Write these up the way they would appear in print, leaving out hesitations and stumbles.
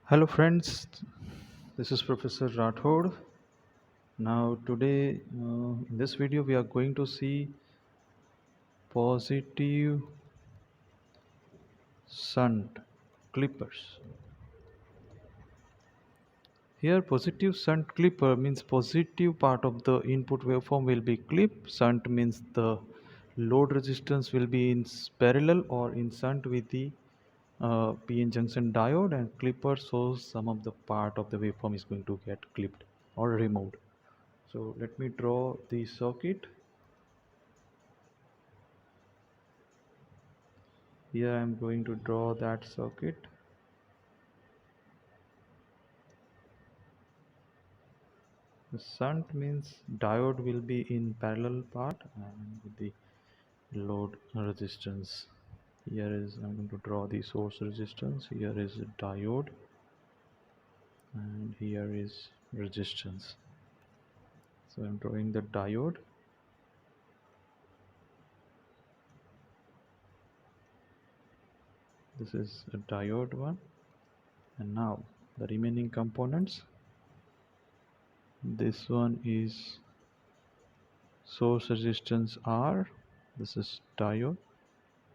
Hello friends, this is Professor Rathod. Now today in this video we are going to see positive shunt clippers. Here positive shunt clipper means positive part of the input waveform will be clipped. Shunt means the load resistance will be in parallel or in shunt with the PN junction diode, and clipper shows some of the part of the waveform is going to get clipped or removed. So let me draw the circuit. Here I am going to draw that circuit. The shunt means diode will be in parallel part and with the load resistance. Here is I'm going to draw the source resistance. Here is a diode and here is resistance. So I'm drawing the diode. This is a diode one, and now the remaining components. This one is source resistance R. This is diode.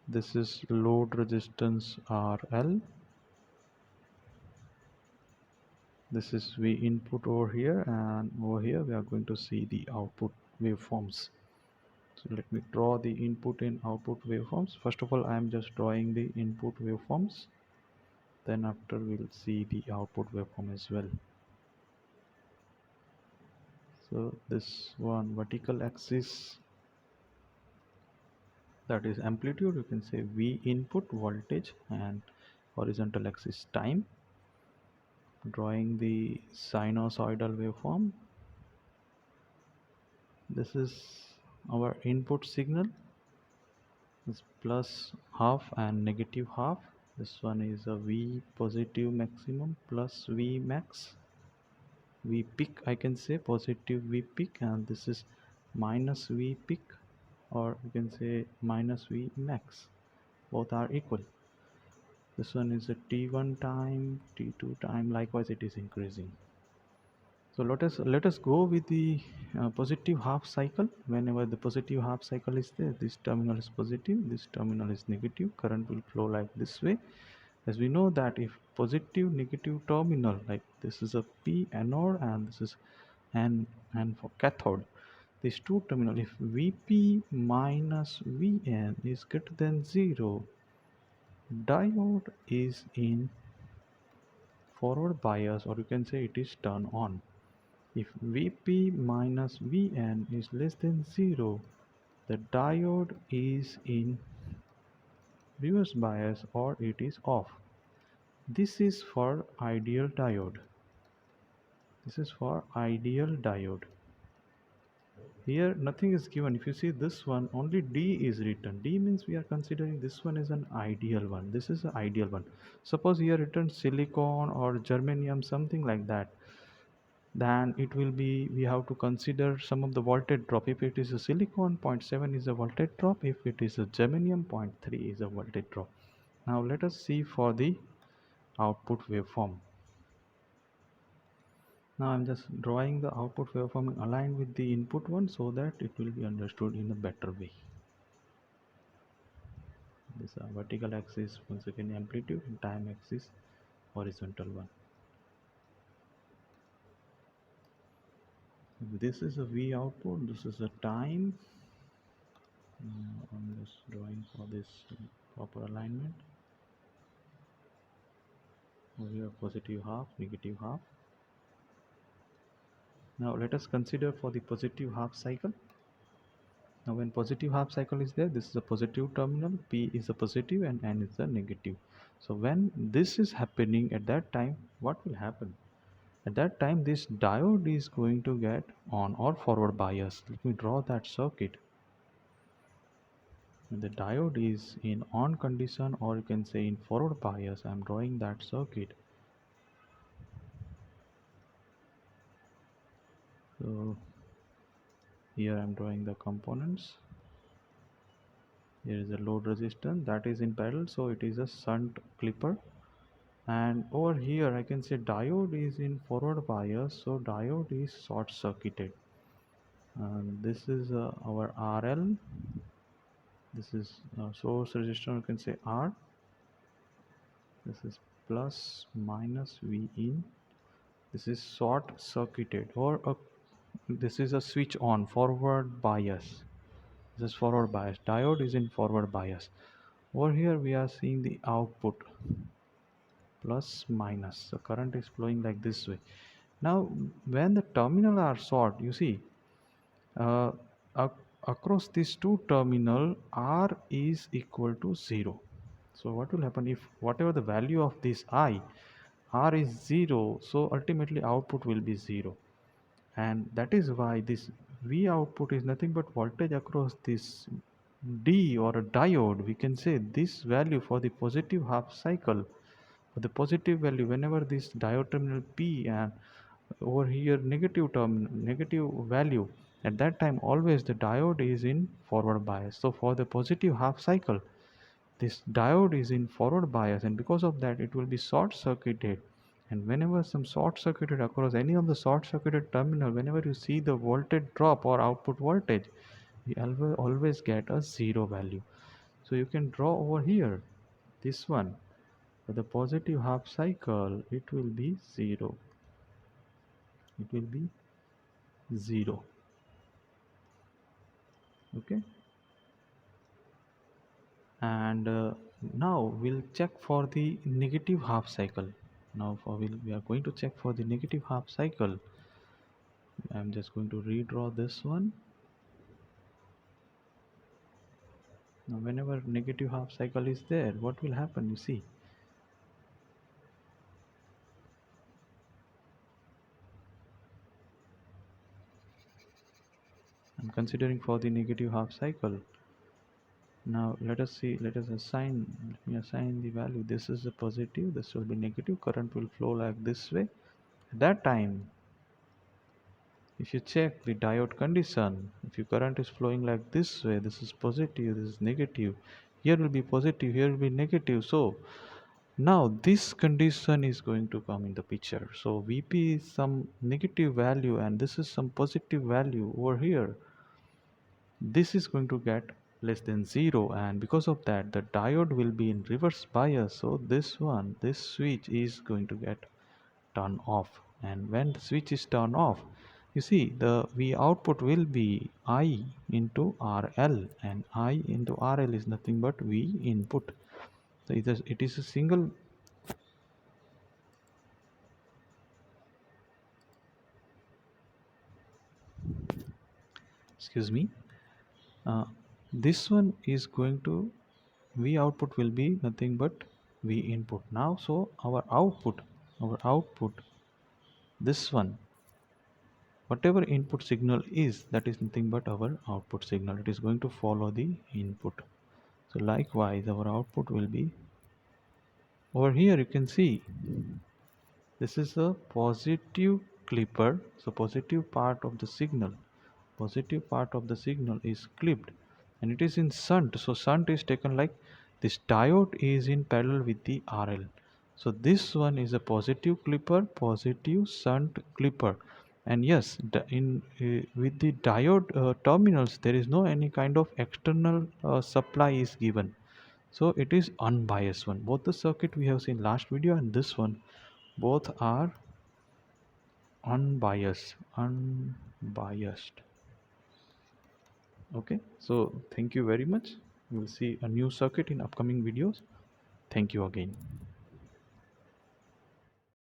This is load resistance RL. This is V input over here, and over here we are going to see the output waveforms. So let me draw the input and output waveforms. First of all, I am just drawing the input waveforms. Then after we'll see the output waveform as well. So this one vertical axis, that is amplitude, you can say V input voltage, and horizontal axis time. Drawing the sinusoidal waveform. This is our input signal. This plus half and negative half. This one is a V positive maximum plus V max. V peak, I can say positive V peak, and this is minus V peak, or you can say minus V max. Both are equal. This one is a T1 time, T2 time, likewise it is increasing. So let us go with the positive half cycle. Whenever the positive half cycle is there, this terminal is positive, this terminal is negative. Current will flow like this way. As we know that if positive negative terminal, like this is a P anode and this is N for cathode, these two terminal, if Vp minus Vn is greater than 0, diode is in forward bias, or you can say it is turned on. If Vp minus Vn is less than 0, the diode is in reverse bias or it is off. This is for ideal diode. This is for ideal diode. Here nothing is given. If you see this one, only D is written. D means we are considering this one is an ideal one. This is an ideal one. Suppose here written silicon or germanium, something like that, then it will be, we have to consider some of the voltage drop. If it is a silicon, zero point 0.7 is a voltage drop. If it is a germanium, 0.3 is a voltage drop. Now let us see for the output waveform. Now I'm just drawing the output waveform aligned with the input one so that it will be understood in a better way. This vertical axis, once again amplitude, and time axis horizontal one. This is a V output, this is a time. I'm just drawing for this proper alignment. Over here positive half, negative half. Now let us consider for the positive half cycle. Now when positive half cycle is there, this is a positive terminal, P is a positive and N is a negative. So when this is happening at that time, what will happen? At that time this diode is going to get on or forward bias. Let me draw that circuit. When the diode is in on condition, or you can say in forward bias, I am drawing that circuit. So here I am drawing the components. Here is a load resistance that is in parallel, so it is a shunt clipper. and over here I can say diode is in forward bias, so diode is short circuited. And this is our RL, this is source resistor, you can say R, this is plus minus V in, this is short circuited, or this is a switch on forward bias. This is forward bias, diode is in forward bias. Over here we are seeing the output plus minus, so current is flowing like this way. Now when the terminal are short, you see uh, across these two terminal R is equal to 0. So what will happen if whatever the value of this I, R is 0, so ultimately output will be 0. And that is why this V output is nothing but voltage across this D or a diode. We can say this value for the positive half cycle, for the positive value whenever this diode terminal P and over here negative term, negative value, at that time always the diode is in forward bias. So for the positive half cycle, this diode is in forward bias, and because of that it will be short circuited. And whenever some short circuited across any of the short circuited terminal, whenever you see the voltage drop or output voltage, we always get a zero value. So you can draw over here this one, for the positive half cycle it will be 0, it will be 0. Okay, and now we'll check for the negative half cycle. Now we are going to check for the negative half cycle. I'm just going to redraw this one. Now whenever negative half cycle is there, what will happen, you see, I'm considering for the negative half cycle. Now let us see, let me assign the value. This is a positive, this will be negative, current will flow like this way. At that time, if you check the diode condition, if your current is flowing like this way, this is positive, this is negative, here will be positive, here will be negative. So now this condition is going to come in the picture. So Vp is some negative value and this is some positive value over here. This is going to get less than 0, and because of that the diode will be in reverse bias. So this switch is going to get turned off, and when the switch is turned off, you see the V output will be I into RL, and I into RL is nothing but V input. So it is a single, excuse me, uh, this one is going to V output will be nothing but V input. Now so our output, this one, whatever input signal is, that is nothing but our output signal. It is going to follow the input. So likewise our output will be over here. You can see this is a positive clipper, so positive part of the signal is clipped, and it is in shunt. So shunt is taken like this diode is in parallel with the RL. So this one is a positive clipper, positive shunt clipper. And yes, with the diode terminals there is no any kind of external supply is given, so it is unbiased one. Both the circuit we have seen last video and this one, both are unbiased. Okay, so thank you very much. We'll see a new circuit in upcoming videos. Thank you again.